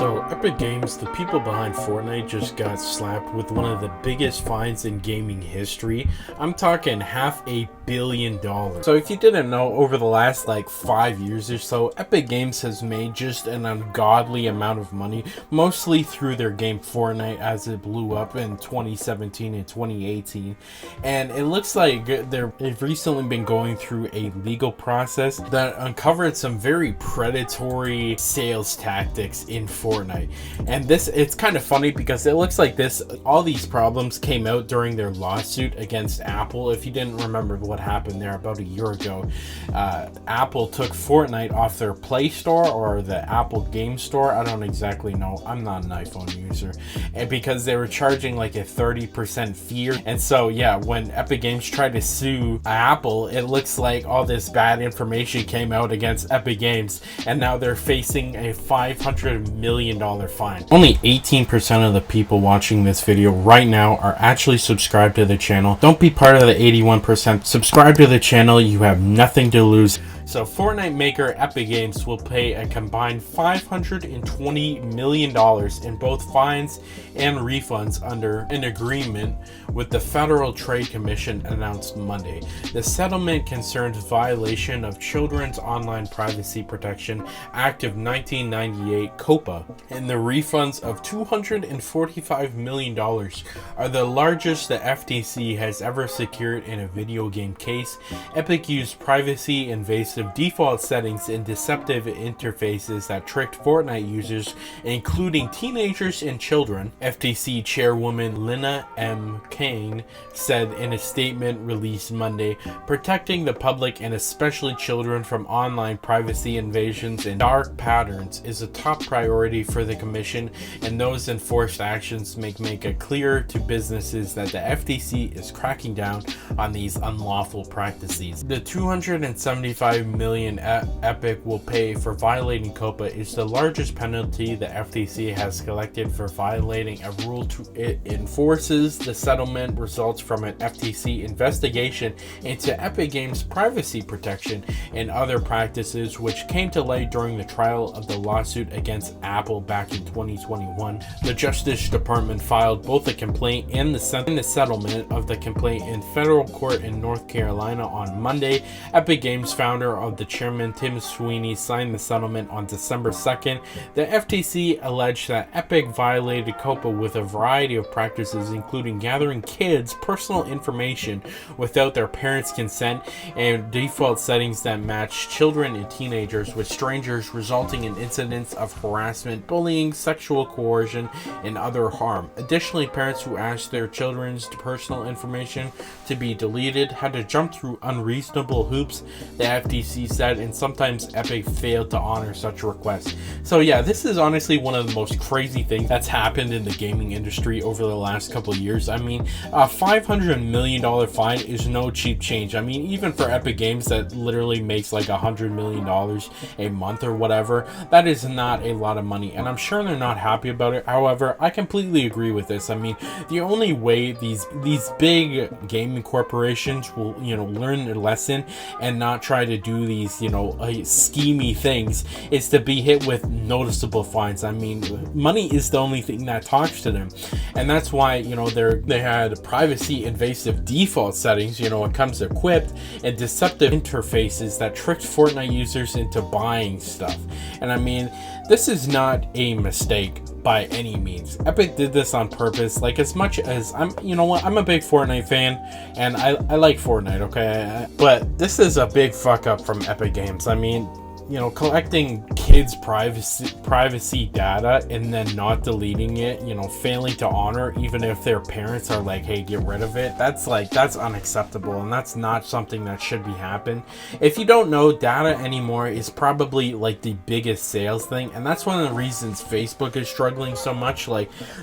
So, Epic Games, the people behind Fortnite, just got slapped with one of the biggest fines in gaming history. I'm talking $500 million. So, if you didn't know, over the last 5 years or so, Epic Games has made just an ungodly amount of money, mostly through their game Fortnite as it blew up in 2017 and 2018. And it looks like they've recently been going through a legal process that uncovered some very predatory sales tactics in Fortnite. And it's kind of funny because it looks like all these problems came out during their lawsuit against Apple. If you didn't remember what happened there about a year ago, Apple took Fortnite off their Play Store or the Apple Game Store. I don't exactly know. I'm not an iPhone user. And because they were charging a 30% fee. And so yeah, when Epic Games tried to sue Apple, it looks like all this bad information came out against Epic Games, and now they're facing a $500 million fine. Only 18% of the people watching this video right now are actually subscribed to the channel. Don't be part of the 81%. Subscribe to the channel. You have nothing to lose. So Fortnite maker Epic Games will pay a combined $520 million in both fines and refunds under an agreement with the Federal Trade Commission announced Monday. The settlement concerns violation of Children's Online Privacy Protection Act of 1998 (COPPA), and the refunds of $245 million are the largest the FTC has ever secured in a video game case. Epic used privacy invasive default settings and deceptive interfaces that tricked Fortnite users, including teenagers and children. FTC Chairwoman Lina M. Kane said in a statement released Monday, protecting the public and especially children from online privacy invasions and dark patterns is a top priority for the Commission, and those enforced actions make it clear to businesses that the FTC is cracking down on these unlawful practices. The $275 million Epic will pay for violating COPPA is the largest penalty the FTC has collected for violating a rule. It enforces the settlement results from an FTC investigation into Epic Games privacy protection and other practices, which came to light during the trial of the lawsuit against Apple back in 2021. The Justice Department filed both the complaint and the settlement of the complaint in federal court in North Carolina on Monday. Epic Games founder of the chairman Tim Sweeney signed the settlement on December 2nd. The FTC alleged that Epic violated COPPA with a variety of practices, including gathering kids' personal information without their parents' consent and default settings that match children and teenagers with strangers, resulting in incidents of harassment, bullying, sexual coercion, and other harm. Additionally, parents who asked their children's personal information to be deleted had to jump through unreasonable hoops, the FTC said, and sometimes Epic failed to honor such requests. So yeah, this is honestly one of the most crazy things that's happened in the gaming industry over the last couple of years. I mean, a $500 million fine is no cheap change. I mean, even for Epic Games that literally makes $100 million a month or whatever, that is not a lot of money, and I'm sure they're not happy about it. However, I completely agree with this. I mean, the only way these big gaming corporations will learn their lesson and not try to do these schemy things is to be hit with noticeable fines. I mean, money is the only thing that talks to them, and that's why they had privacy invasive default settings. It comes equipped and deceptive interfaces that tricked Fortnite users into buying stuff. And I mean, this is not a mistake by any means. Epic did this on purpose. As much as I'm a big Fortnite fan, and I like Fortnite, okay? But this is a big fuck up from Epic Games. I mean, collecting kids' privacy data and then not deleting it, failing to honor even if their parents are like, hey, get rid of it. That's unacceptable, and that's not something that should be happen. If you don't know, data anymore is probably the biggest sales thing, and that's one of the reasons Facebook is struggling so much.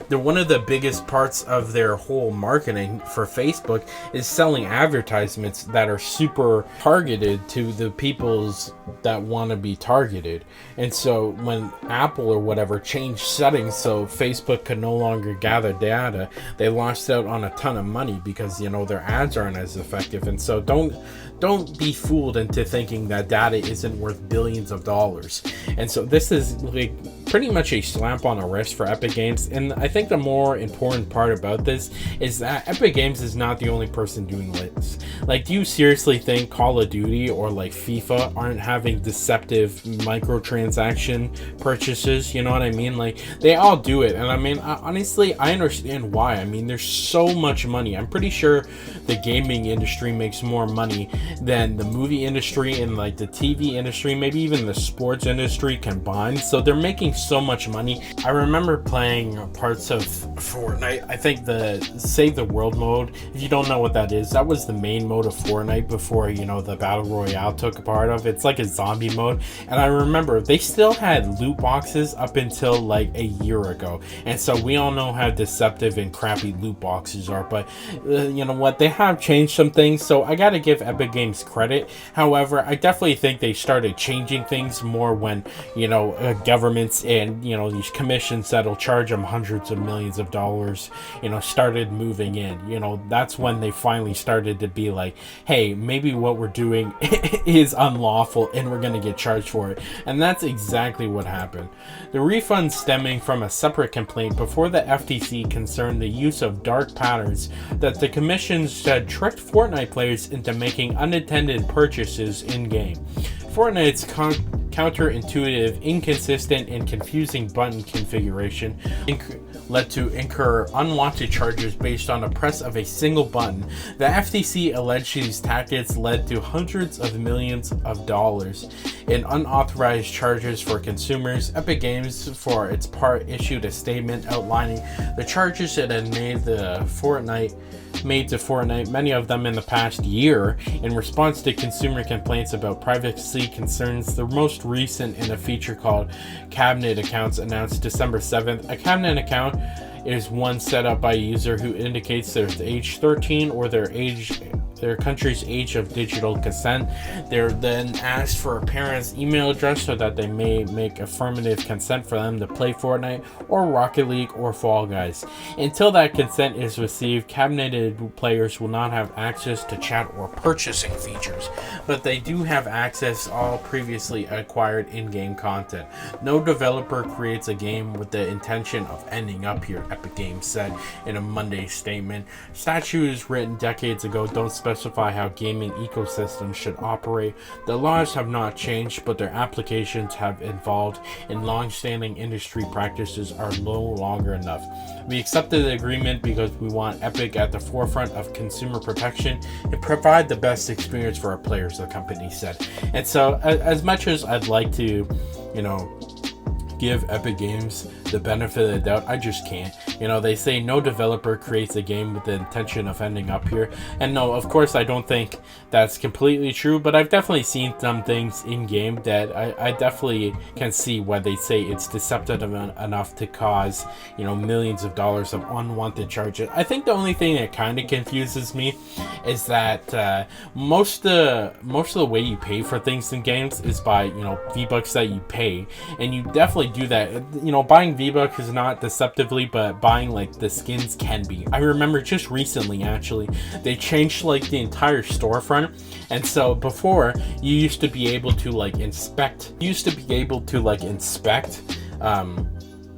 They're one of the biggest parts of their whole marketing for Facebook is selling advertisements that are super targeted to the peoples that want want to be targeted. And so when Apple or whatever changed settings so Facebook could no longer gather data, they lost out on a ton of money because, you know, their ads aren't as effective. And so don't be fooled into thinking that data isn't worth billions of dollars. And so this is like pretty much a slap on the wrist for Epic Games. And I think the more important part about this is that Epic Games is not the only person doing this. Like, do you seriously think Call of Duty or like FIFA aren't having deceptive microtransaction purchases? You know what I mean? Like, they all do it. And I mean, honestly, I understand why. I mean, there's so much money. I'm pretty sure the gaming industry makes more money than the movie industry and like the TV industry, maybe even the sports industry combined. So they're making so much money. I remember playing parts of Fortnite. I think the Save the World mode, if you don't know what that is, that was the main mode of Fortnite before, you know, the Battle Royale took a part of. It's like a zombie mode. And I remember they still had loot boxes up until like a year ago. And so we all know how deceptive and crappy loot boxes are. But you know what? They have changed some things. So I gotta give Epic Games credit. However, I definitely think they started changing things more when, you know, governments and, you know, these commissions that'll charge them hundreds of millions of dollars, you know, started moving in. You know, that's when they finally started to be like, hey, maybe what we're doing is unlawful and we're going to get charged for it. And that's exactly what happened. The refund stemming from a separate complaint before the FTC concerned the use of dark patterns that the commission said tricked Fortnite players into making unintended purchases in-game. Fortnite's counterintuitive, inconsistent, and confusing button configuration led to incur unwanted charges based on the press of a single button. The FTC alleged these tactics led to hundreds of millions of dollars in unauthorized charges for consumers. Epic Games, for its part, issued a statement outlining the charges it had made to Fortnite, many of them in the past year, in response to consumer complaints about privacy concerns. The most recent in a feature called Cabinet Accounts, announced December 7th. A cabinet account is one set up by a user who indicates their age 13 or their country's age of digital consent. They're then asked for a parent's email address so that they may make affirmative consent for them to play Fortnite or Rocket League or Fall Guys. Until that consent is received, cabineted players will not have access to chat or purchasing features, but they do have access to all previously acquired in-game content. No developer creates a game with the intention of ending up here, Epic Games said in a Monday statement. Statutes written decades ago don't specify how gaming ecosystems should operate. The laws have not changed, but their applications have evolved, and long-standing industry practices are no longer enough. We accepted the agreement because we want Epic at the forefront of consumer protection and provide the best experience for our players, the company said. And so, as much as I'd like to, you know, give Epic Games the benefit of the doubt, I just can't. You know, they say no developer creates a game with the intention of ending up here. And no, of course, I don't think that's completely true, but I've definitely seen some things in game that I definitely can see why they say it's deceptive enough to cause, you know, millions of dollars of unwanted charges. I think the only thing that kind of confuses me is that most of the way you pay for things in games is by, you know, V-Bucks that you pay, and you definitely do that. You know, buying V-Bucks is not deceptively, but buying like the skins can be. I remember just recently, actually, they changed like the entire storefront, and so before you used to be able to like inspect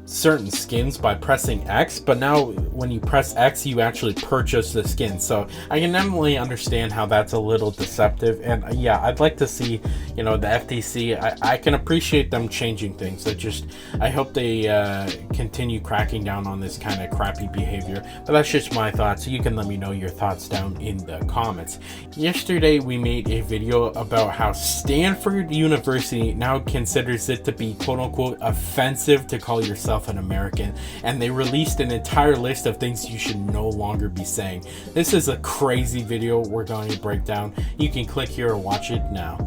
certain skins by pressing X, but now when you press X you actually purchase the skin. So I can definitely understand how that's a little deceptive, and yeah, I'd like to see, you know, the FTC, I can appreciate them changing things. I hope they continue cracking down on this kind of crappy behavior. But that's just my thoughts. You can let me know your thoughts down in the comments. Yesterday we made a video about how Stanford University now considers it to be quote-unquote offensive to call yourself an American, and they released an entire list of things you should no longer be saying. This is a crazy video we're going to break down. You can click here and watch it now.